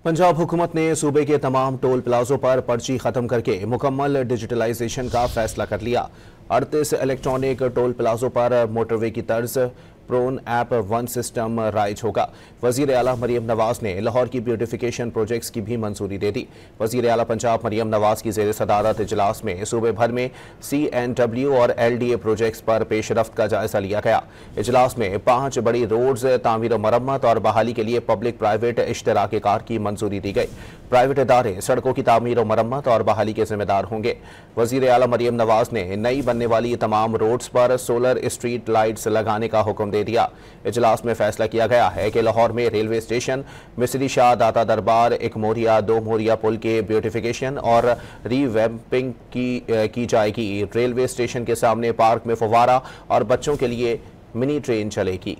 पंजाब हुकूमत ने सूबे के तमाम टोल प्लाजों पर पर्ची खत्म करके मुकम्मल डिजिटलाइजेशन का फैसला कर लिया। 38 इलेक्ट्रॉनिक टोल प्लाजों पर मोटरवे की तर्ज प्रोन ऐप वन सिस्टम राइज होगा। वजीर आला मरियम नवाज ने लाहौर की ब्यूटिफिकेशन प्रोजेक्ट्स की भी मंजूरी दे दी। वजीर आला पंजाब मरियम नवाज की जेर सदारत इजलास में सूबे भर में CNW और LDA प्रोजेक्ट्स पर पेशरफ्त का जायजा लिया गया। इजलास में 5 बड़ी रोड्स तामीर मरम्मत और बहाली के लिए पब्लिक प्राइवेट इश्तराक कार की मंजूरी दी गई। प्राइवेट इदारे सड़कों की तामीर मरम्मत और बहाली के जिम्मेदार होंगे। वजीर आला मरियम नवाज ने नई बनने वाली तमाम रोड्स पर सोलर स्ट्रीट लाइट्स लगाने का हुक्म दे दिया। इजलास में फैसला किया गया है कि लाहौर में रेलवे स्टेशन, मिस्री शाह, दाता दरबार, एक मोरिया, दो मोरिया पुल के ब्यूटिफिकेशन और रीवैम्पिंग की जाएगी। रेलवे स्टेशन के सामने पार्क में फव्वारा और बच्चों के लिए मिनी ट्रेन चलेगी।